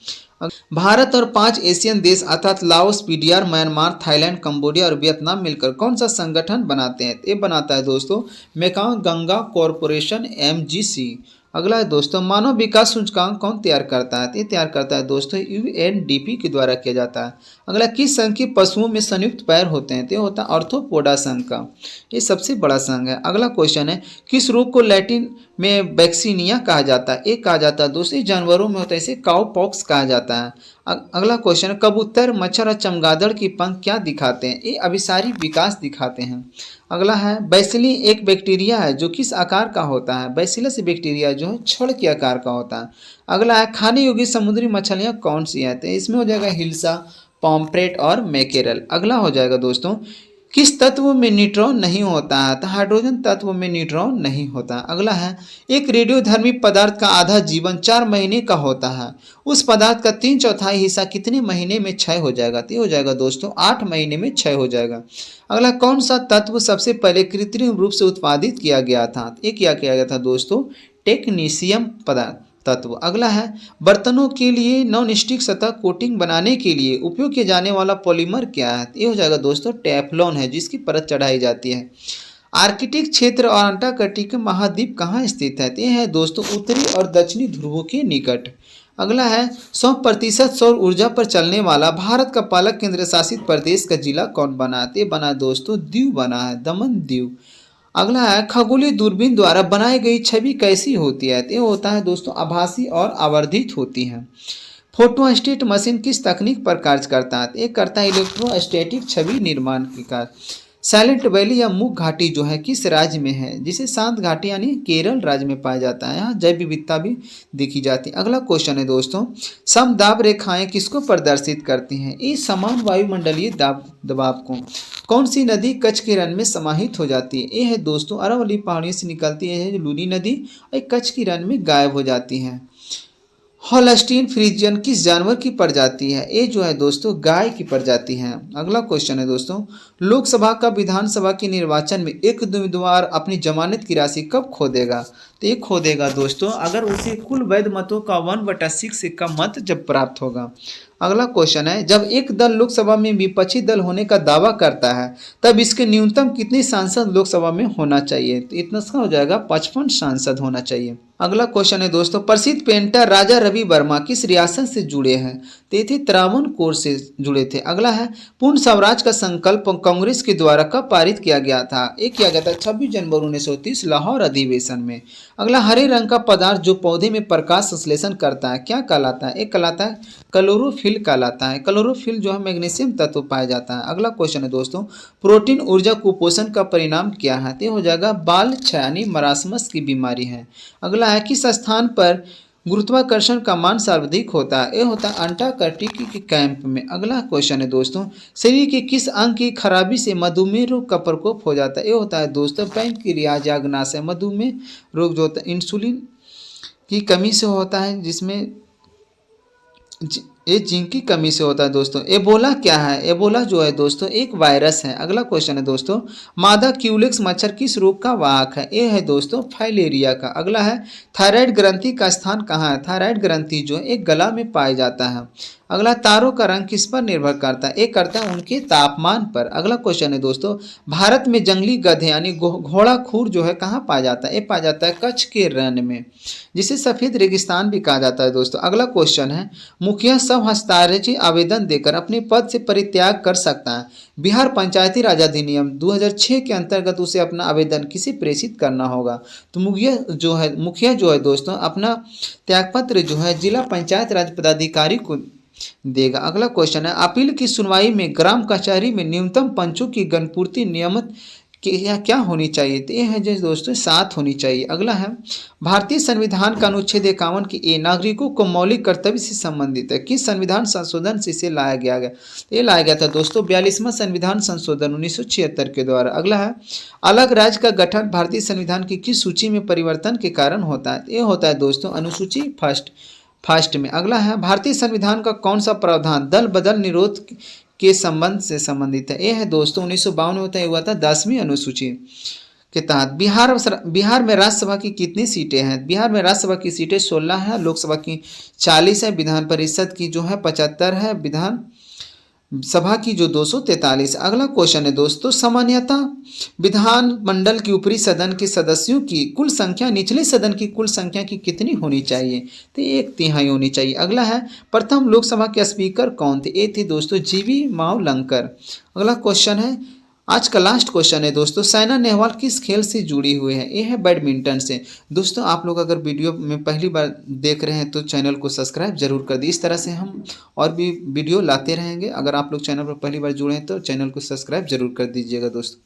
भारत और 5 एशियन देश अर्थात Laos, PDR, Myanmar, Thailand, Cambodia और वियतनाम मिलकर कौन सा संगठन बनाते हैं? ये बनाता है दोस्तों मेकांग गंगा कॉरपोरेशन MGC। अगला है दोस्तों, मानव विकास सूचकांक कौन तैयार करता है? ये तैयार करता है दोस्तों UNDP के द्वारा किया जाता है। अगला, किस संघ के पशुओं में संयुक्त पैर होते हैं? तो ये होता है ऑर्थोपोडा संघ का, ये सबसे बड़ा संघ है। अगला क्वेश्चन है, किस रोग को लैटिन में वैक्सीनिया कहा जाता है? एक कहा जाता है दोस्तों जानवरों में होता है इसे काउपॉक्स कहा जाता है। अगला क्वेश्चन है, कबूतर, मच्छर और चमगादड़ की पंख क्या दिखाते हैं? ये अभिसारी विकास दिखाते हैं। अगला है, बैसिली एक बैक्टीरिया है जो किस आकार का होता है? बैसिलस बैक्टीरिया जो है छड़ के आकार का होता है। अगला है, खाने योग्य समुद्री मछलियाँ कौन सी हैं? तो इसमें हो जाएगा हिल्सा, पॉम्फ्रेट और मैकेरल। अगला हो जाएगा दोस्तों, किस तत्व में न्यूट्रॉन नहीं होता है? तो हाइड्रोजन तत्व में न्यूट्रॉन नहीं होता। अगला है, एक रेडियोधर्मी पदार्थ का आधा जीवन 4 महीने का होता है, उस पदार्थ का 3/4 हिस्सा कितने महीने में क्षय हो जाएगा? तो ये हो जाएगा दोस्तों 8 महीने में क्षय हो जाएगा। अगला, कौन सा तत्व सबसे पहले कृत्रिम रूप से उत्पादित किया गया था? ये क्या किया गया था दोस्तों? टेक्नीशियम पदार्थ तत्व। अगला है, बर्तनों के लिए नॉन स्टिक सतह कोटिंग बनाने के लिए उपयोग किया जाने वाला पॉलीमर क्या है? ये हो जाएगा दोस्तों टेफ्लॉन है जिसकी परत चढ़ाई जाती है। आर्कटिक क्षेत्र और अंटार्कटिक महाद्वीप कहाँ स्थित है? ये है दोस्तों उत्तरी और दक्षिणी ध्रुवों के निकट। अगला है, 100% सौर ऊर्जा पर चलने वाला भारत का पहला केंद्र शासित प्रदेश का जिला कौन बना है? ये बना दोस्तों दीव बना है, दमन दीव। अगला है, खगोलीय दूरबीन द्वारा बनाई गई छवि कैसी होती है? ये होता है दोस्तों आभासी और आवर्धित होती है। फोटोस्टेट मशीन किस तकनीक पर कार्य करता है? ये करता है इलेक्ट्रोस्टैटिक छवि निर्माण के कार्य। साइलेंट वैली या मूक घाटी जो है किस राज्य में है? जिसे शांत घाटी यानी केरल राज्य में पाया जाता है। यहाँ जैव विविधता भी देखी जाती है। अगला क्वेश्चन है दोस्तों, समदाब रेखाएं किसको प्रदर्शित करती हैं? ये समान वायुमंडलीय दबाव को। कौन सी नदी कच्छ के रण में समाहित हो जाती है? ये है दोस्तों अरावली पहाड़ियों से निकलती है लूनी नदी और कच्छ की रण में गायब हो जाती है। हॉलस्टीन फ्रीजियन किस जानवर की प्रजाति है? ये जो है दोस्तों गाय की प्रजाति है। अगला क्वेश्चन है दोस्तों, लोकसभा का विधानसभा के निर्वाचन में एक उम्मीदवार अपनी जमानत की राशि कब खो देगा? तो ये खो देगा दोस्तों अगर उसे कुल वैध मतों का 1/6 से कम मत जब प्राप्त होगा। अगला क्वेश्चन है, जब एक दल लोकसभा में विपक्षी दल होने का दावा करता है तब इसके न्यूनतम कितने सांसद लोकसभा में होना चाहिए? तो इतना सा हो जाएगा 55 सांसद होना चाहिए। अगला क्वेश्चन है दोस्तों, प्रसिद्ध पेंटर राजा रवि वर्मा किस रियासत से जुड़े हैं? तो ये थे त्रावणकोर से जुड़े थे। अगला है, पूर्ण स्वराज का संकल्प कांग्रेस के द्वारा कब पारित किया गया था? ये किया गया था 26 जनवरी 1930 लाहौर अधिवेशन में। अगला, हरे रंग का पदार्थ जो पौधे में प्रकाश संश्लेषण करता है क्या कहलाता है? एक कहलाता है क्लोरोफिल कहलाता है। क्लोरोफिल जो है मैग्नीशियम तत्व पाया जाता है। अगला क्वेश्चन है दोस्तों, प्रोटीन ऊर्जा कुपोषण का परिणाम क्या है? तो हो जाएगा बाल क्षय यानी मरासमस की बीमारी है। अगला है, किस स्थान पर गुरुत्वाकर्षण का मान सर्वाधिक होता है? ये होता है अंटार्कटिका के कैंप में। अगला क्वेश्चन है दोस्तों, शरीर के किस अंग की खराबी से मधुमेह रोग का प्रकोप हो जाता है? ये होता है दोस्तों पैंक्रियाज या अग्नाशय। मधुमेह रोग जो होता है इंसुलिन की कमी से होता है, जिसमें ये जिंक की कमी से होता है दोस्तों। एबोला क्या है? एबोला जो है दोस्तों एक वायरस है। अगला क्वेश्चन है दोस्तों, मादा क्यूलेक्स मच्छर किस रोग का वाहक है? ये है दोस्तों फाइलेरिया का। अगला है, थायराइड ग्रंथि का स्थान कहाँ है? थायराइड ग्रंथि जो है एक गला में पाया जाता है। अगला, तारों का रंग किस पर निर्भर करता है? एक करता है उनके तापमान पर। अगला क्वेश्चन है दोस्तों, भारत में जंगली गधे यानी घोड़ा खूर जो है कहाँ पाया जाता है? ये पाया जाता है कच्छ के रण में, जिसे सफेद रेगिस्तान भी कहा जाता है दोस्तों। अगला क्वेश्चन है, मुखिया सब हस्ताक्षरी आवेदन देकर अपने पद से परित्याग कर सकता है। बिहार पंचायती राज अधिनियम 2006 के अंतर्गत उसे अपना आवेदन किसे प्रेषित करना होगा? तो मुखिया जो है दोस्तों अपना त्यागपत्र जो है जिला पंचायत राज पदाधिकारी को देगा। अगला क्वेश्चन है, अपील की सुनवाई में ग्राम कचहरी में न्यूनतम पंचों की गणपूर्ति नियमित क्या होनी चाहिए? तो ये है जो दोस्तों 7 होनी चाहिए। अगला है, भारतीय संविधान का अनुच्छेद 51 की ए नागरिकों को मौलिक कर्तव्य से संबंधित है। किस संविधान संशोधन से इसे लाया गया? ये लाया गया था दोस्तों 42वां संविधान संशोधन 1976 के द्वारा। अगला है, अलग राज्य का गठन भारतीय संविधान की किस सूची में परिवर्तन के कारण होता है? ये होता है दोस्तों अनुसूची फर्स्ट में। अगला है, भारतीय संविधान का कौन सा प्रावधान दल बदल निरोध के संबंध से संबंधित है? ये है दोस्तों 1952 में होता है, हुआ था 10वीं अनुसूची के तहत। बिहार में राज्यसभा की कितनी सीटें हैं? बिहार में राज्यसभा की सीटें 16 है, लोकसभा की 40 है, विधान परिषद की जो है 75 है, विधान सभा की जो 243। अगला क्वेश्चन है दोस्तों, सामान्यतः विधान मंडल की ऊपरी सदन के सदस्यों की कुल संख्या निचले सदन की कुल संख्या की कितनी होनी चाहिए? तो 1/3 होनी चाहिए। अगला है, प्रथम लोकसभा के स्पीकर कौन थे? ये थे दोस्तों जीवी मावलंकर। अगला क्वेश्चन है, आज का लास्ट क्वेश्चन है दोस्तों, साइना नेहवाल किस खेल से जुड़ी हुई है? ये है बैडमिंटन से। दोस्तों आप लोग अगर वीडियो में पहली बार देख रहे हैं तो चैनल को सब्सक्राइब जरूर कर दीजिए। इस तरह से हम और भी वीडियो लाते रहेंगे। अगर आप लोग चैनल पर पहली बार जुड़े हैं तो चैनल को सब्सक्राइब जरूर कर दीजिएगा दोस्तों।